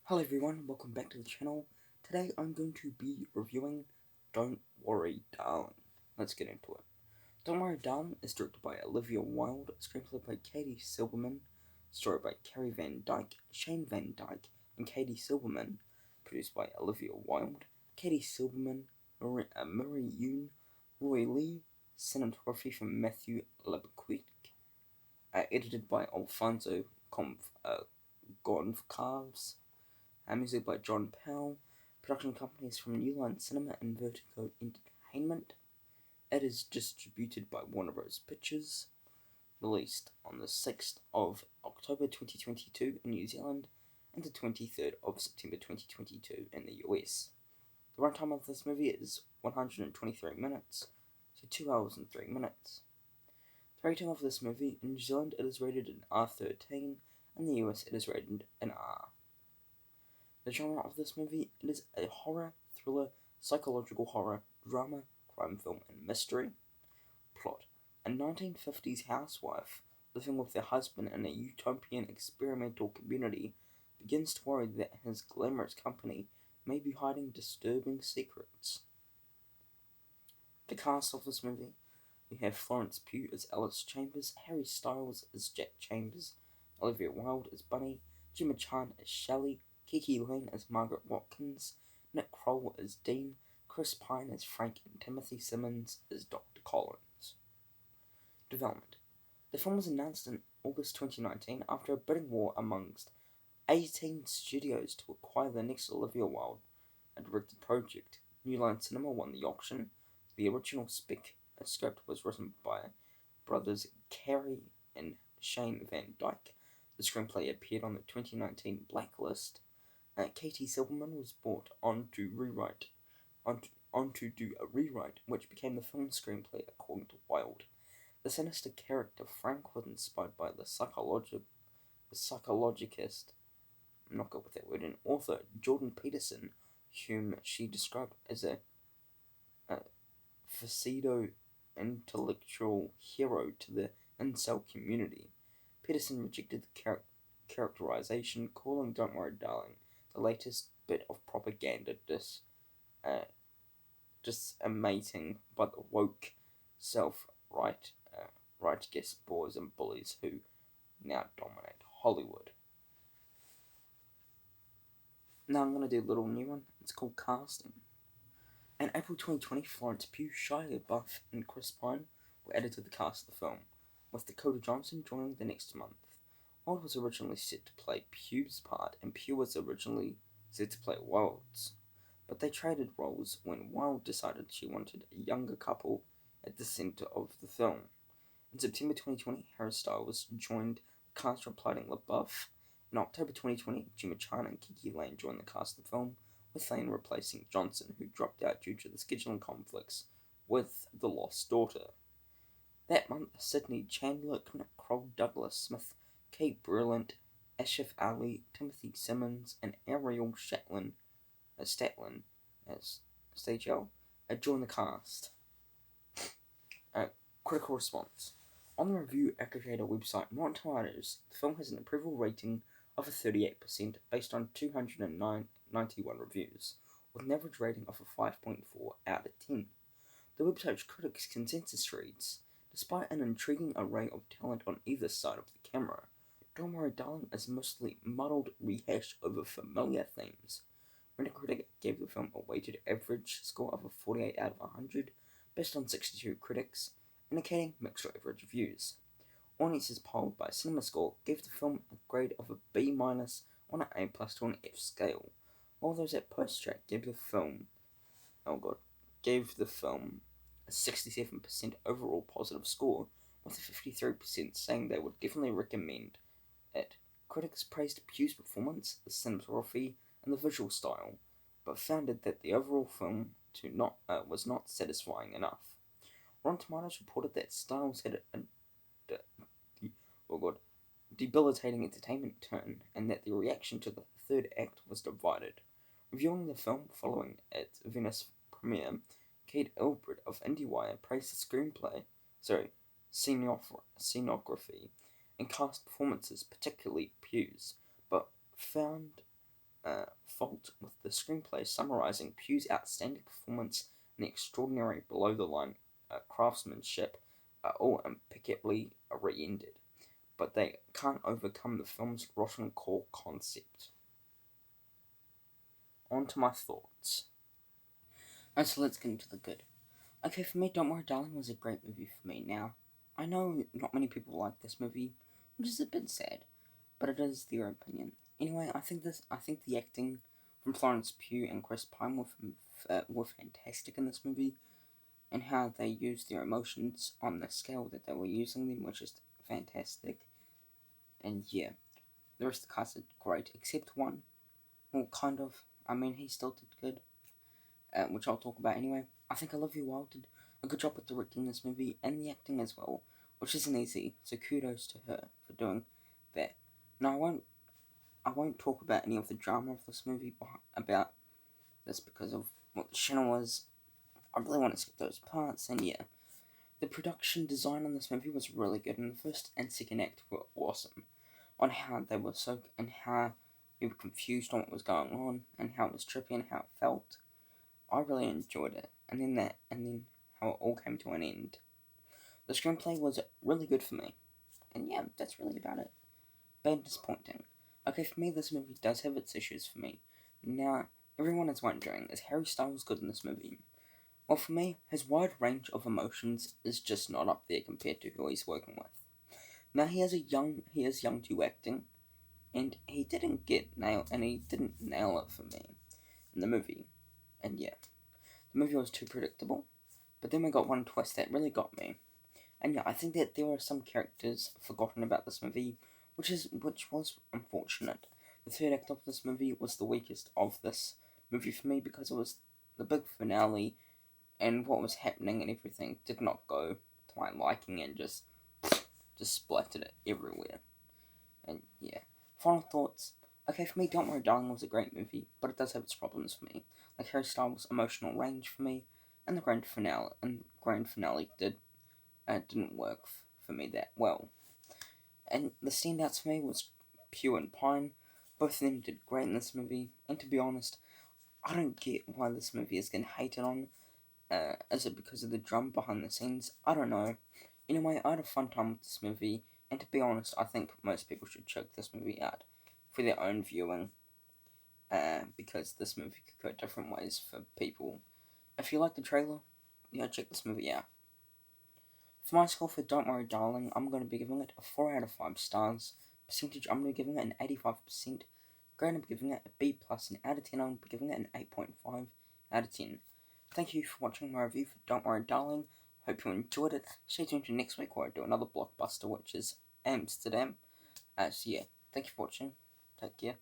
Hello everyone, welcome back to the channel. Today I'm going to be reviewing Don't Worry Darling. Let's get into it. Don't Worry Darling is directed by Olivia Wilde, screenplay by Katie Silverman, story by Carrie Van Dyke, Shane Van Dyke, and Katie Silverman, produced by Olivia Wilde, Katie Silverman, Murray Yoon, Roy Lee, cinematography from Matthew Lebequick, edited by Alfonso Goncalves, music by John Powell. Production companies from New Line Cinema and Vertigo Entertainment. It is distributed by Warner Bros. Pictures. Released on the 6th of October 2022 in New Zealand and the 23rd of September 2022 in the US. The runtime of this movie is 123 minutes, so 2 hours and 3 minutes. The rating of this movie in New Zealand it is rated an R13, and in the US it is rated an R. The genre of this movie it is a horror, thriller, psychological horror, drama, crime film, and mystery. Plot: a 1950s housewife living with her husband in a utopian experimental community begins to worry that his glamorous company may be hiding disturbing secrets. The cast of this movie: we have Florence Pugh as Alice Chambers, Harry Styles as Jack Chambers, Olivia Wilde as Bunny, Gemma Chan as Shelley, Kiki Lane as Margaret Watkins, Nick Kroll as Dean, Chris Pine as Frank, and Timothy Simmons as Dr. Collins. Development: the film was announced in August 2019 after a bidding war amongst 18 studios to acquire the next Olivia Wilde directed project. New Line Cinema won the auction. The original script was written by brothers Carrie and Shane Van Dyke. The screenplay appeared on the 2019 Blacklist. Katie Silverman was brought on to do a rewrite, which became the film's screenplay according to Wilde. The sinister character Frank was inspired by the psychologist, I'm not good with that word, and author Jordan Peterson, whom she described as a pseudo intellectual hero to the incel community. Peterson rejected the characterization, calling Don't Worry Darling the latest bit of propaganda disseminating by the woke, righteous boys and bullies who now dominate Hollywood. Now I'm going to do a little new one. It's called Casting. In April 2020, Florence Pugh, Shia LaBeouf, and Chris Pine were added to the cast of the film, with Dakota Johnson joining the next month. Wilde was originally set to play Pugh's part, and Pugh was originally set to play Wilde's, but they traded roles when Wilde decided she wanted a younger couple at the center of the film. In September 2020, Harry Styles joined the cast replacing LaBeouf. In October 2020, Gemma Chan and Kiki Lane joined the cast of the film, with Lane replacing Johnson, who dropped out due to the scheduling conflicts with The Lost Daughter. That month, Sydney Chandler, Nick Kroll, Douglas Smith, Kate Berlant, Asif Ali, Timothy Simmons, and Ariel Statlin as Stagel joined the cast. Critical response. On the review aggregator website Rotten Tomatoes, the film has an approval rating of a 38% based on 291 reviews, with an average rating of a 5.4 out of 10. The website's critics' consensus reads, despite an intriguing array of talent on either side of the camera, Don't Worry Darling is mostly muddled rehash over familiar themes. Metacritic gave the film a weighted average score of a 48 out of 100, based on 62 critics, indicating mixed average reviews. Audiences polled by CinemaScore gave the film a grade of a B- on an A+ to an F scale, while those at PostTrack gave the film a 67% overall positive score, with a 53% saying they would definitely recommend it. Critics praised Pugh's performance, the cinematography, and the visual style, but found that the overall film was not satisfying enough. Rotten Tomatoes reported that Styles had a debilitating entertainment turn, and that the reaction to the third act was divided. Reviewing the film following its Venice premiere, Kate Elbert of IndieWire praised the scenography, and cast performances, particularly Pugh's, but found fault with the screenplay summarizing Pugh's outstanding performance and the extraordinary below-the-line craftsmanship are all impeccably re-ended, but they can't overcome the film's rotten core concept. On to my thoughts. Alright, so let's get into the good. Okay, for me, Don't Worry Darling was a great movie for me. Now, I know not many people like this movie, which is a bit sad, but it is their opinion. Anyway, I think the acting from Florence Pugh and Chris Pine were fantastic in this movie, and how they used their emotions on the scale that they were using them, which is fantastic. And yeah, the rest of the cast did great, except one. Well, kind of. I mean, he still did good, which I'll talk about anyway. I think Olivia Wilde did a good job at directing this movie and the acting as well, which isn't easy. So kudos to her for doing that. Now I won't talk about any of the drama of this movie about this because of what the channel was. I really want to skip those parts, and yeah. The production design on this movie was really good, and the first and second act were awesome. On how they were and how you were confused on what was going on, and how it was trippy and how it felt. I really enjoyed it, and then how it all came to an end. The screenplay was really good for me, and yeah, that's really about it. Bad disappointing. Okay, for me, this movie does have its issues for me. Now, everyone is wondering, is Harry Styles good in this movie? Well, for me, his wide range of emotions is just not up there compared to who he's working with. Now, he is young to acting, and he didn't nail it for me in the movie. And yeah, the movie was too predictable, but then we got one twist that really got me. And yeah, I think that there are some characters forgotten about this movie, which was unfortunate. The third act of this movie was the weakest of this movie for me because it was the big finale, and what was happening and everything did not go to my liking, and just splattered it everywhere. And yeah, final thoughts. Okay, for me, Don't Worry Darling was a great movie, but it does have its problems for me. Like Harry Styles' emotional range for me, and the grand finale didn't work for me that well. And the standouts for me was Pugh and Pine. Both of them did great in this movie, and to be honest, I don't get why this movie is getting hated on. Is it because of the drum behind the scenes? I don't know. Anyway, I had a fun time with this movie, and to be honest, I think most people should check this movie out for their own viewing, because this movie could go different ways for people. If you like the trailer, check this movie out. For my score for Don't Worry Darling, I'm going to be giving it a 4 out of 5 stars. Percentage, I'm going to be giving it an 85%. Grade, I'm giving it a B+, and out of 10, I'm giving it an 8.5 out of 10. Thank you for watching my review for Don't Worry Darling. Hope you enjoyed it. Stay tuned to next week where I do another blockbuster, which is Amsterdam. So yeah, thank you for watching. Take care.